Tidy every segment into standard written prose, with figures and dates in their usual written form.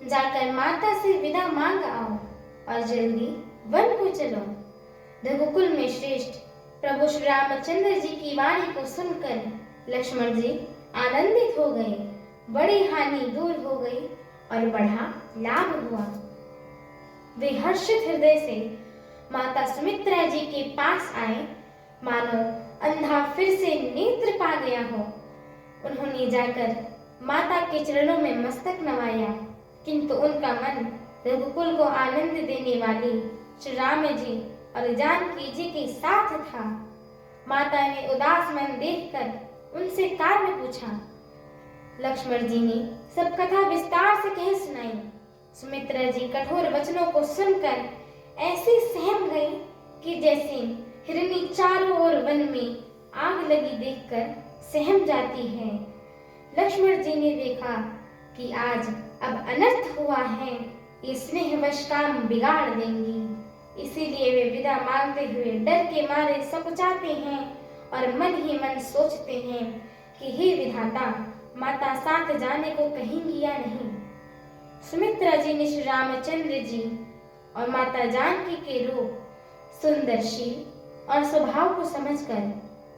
जाकर माता से विदा मांग आओ और जल्दी वन को चलो। रघुकुल में श्रेष्ठ प्रभु श्री रामचंद्र जी की वाणी को सुनकर लक्ष्मण जी आनंदित हो गए। बड़ी हानि दूर हो गई और बड़ा लाभ हुआ। वे हर्षित हृदय से माता सुमित्रा जी के पास आए, मानो अंधा फिर से नेत्र पा गया हो। उन्होंने जाकर माता के चरणों में मस्तक नवाया, किंतु उनका मन रघुकुल को आनंद देने वाले श्री राम जी और जानकी जी के साथ था। माता ने उदास मन देखकर उनसे कारण पूछा। लक्ष्मण जी ने सब कथा विस्तार से कह सुनाई। सुमित्रा जी कठोर वचनों को सुनकर ऐसी सहम गई कि जैसे हिरनी चारों ओर वन में आग लगी देखकर सहम जाती है। लक्ष्मण जी ने देखा कि आज अब अनर्थ हुआ है, ये स्नेहवश काम बिगाड़ देंगी। इसीलिए वे विदा मांगते हुए डर के मारे सकुचाते हैं और मन ही मन सोचते हैं कि हे विधाता, माता साथ जाने को कहेंगी या नहीं। सुमित्रा जी ने श्री रामचंद्र जी और माता जानकी के रूप, सुंदरशील और स्वभाव को समझकर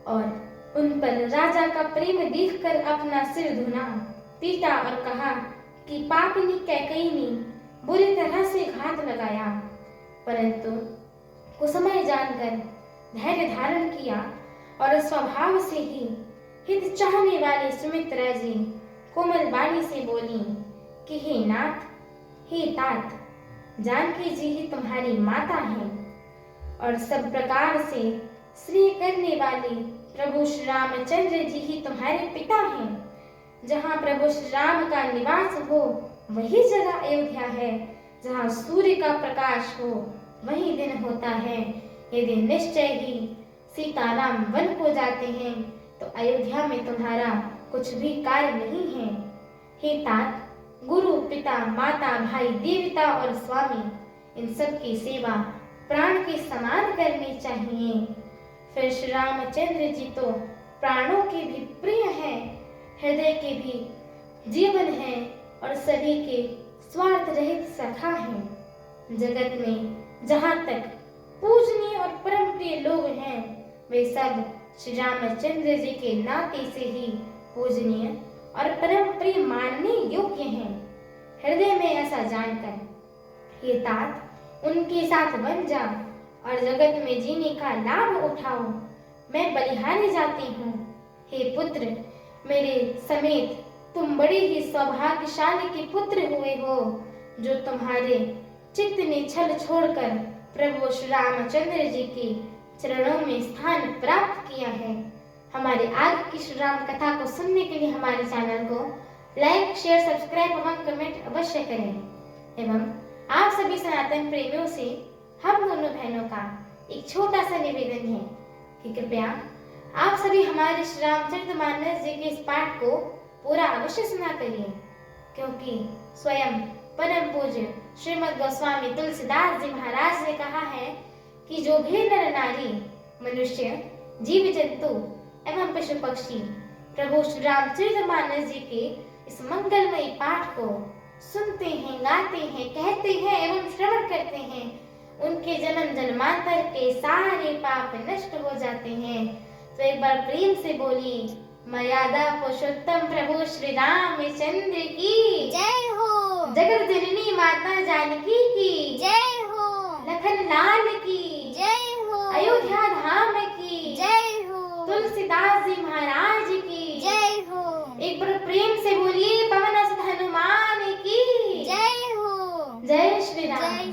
और उन पर राजा का प्रेम देखकर अपना सिर धुना, पीटा और कहा कि पापिनी कैकेयी ने बुरी तरह से घात लगाया, परंतु कुसमय जानकर धैर्य धारण किया और स्वभाव से ही हित चाहने वाली सुमित्रा जी कोमल वाणी से बोली कि हे नाथ, हे तात, जानकी जी ही तुम्हारी माता है और सब प्रकार से स्नेह करने वाले प्रभु श्री रामचंद्र जी ही तुम्हारे पिता हैं। जहाँ प्रभु श्री राम का निवास हो वही जगह अयोध्या है। जहाँ सूर्य का प्रकाश हो वही दिन होता है। यदि निश्चय ही सीताराम वन को जाते हैं तो अयोध्या में तुम्हारा कुछ भी कार्य नहीं है। हे तात, गुरु, पिता, माता, भाई, देवता और स्वामी, इन सब की सेवा प्राण के समान करनी चाहिए। फिर श्री रामचंद्र जी तो प्राणों के भी प्रिय हैं, हृदय के भी जीवन हैं और सभी के स्वार्थ रहित सखा हैं। जगत में जहाँ तक पूजनीय और परम प्रिय लोग हैं, वे सब श्री रामचंद्र जी के नाते से ही पूजनीय और परम प्रिय मानने योग्य हैं। हृदय में ऐसा जानकर हे तात, उनके साथ बन जा और जगत में जीने का लाभ उठाओ। मैं बलिहारी जाती हूँ। हे पुत्र, मेरे समेत तुम बड़े ही सौभाग्यशाली के पुत्र हुए हो, जो तुम्हारे चित्त ने छल छोड़कर प्रभु श्री रामचंद्र जी के चरणों में स्थान प्राप्त किया है। हमारे आगे की श्री राम कथा को सुनने के लिए हमारे चैनल को लाइक, शेयर, सब्सक्राइब एवं कमेंट अवश्य करें। एवं आप सभी सनातन प्रेमियों से हम दोनों बहनों का एक छोटा सा निवेदन है कि कृपया आप सभी हमारे श्री रामचरितमानस जी के इस पाठ को पूरा अवश्य सुना करिए, क्योंकि स्वयं परम पूज्य श्रीमद् गोस्वामी तुलसीदास जी महाराज ने कहा है कि जो भी नर नारी, मनुष्य, जीव जंतु एवं पशु पक्षी प्रभु श्री रामचरितमानस जी के इस मंगलमयी पाठ को सुनते हैं, गाते हैं, कहते हैं एवं श्रवण करते हैं, उनके जन्म जन्मांतर के सारे पाप नष्ट हो जाते हैं। तो एक बार प्रेम से बोलिए, मर्यादा पुरुषोत्तम प्रभु श्री रामचंद्र की जय हो। जगत जननी माता जानकी की जय हो। लखन लाल की जय हो। अयोध्या धाम की जय हो। तुलसीदास जी महाराज की जय हो। एक बार प्रेम से बोलिए, पवन सुत हनुमान की जय हो। जय श्री राम। जय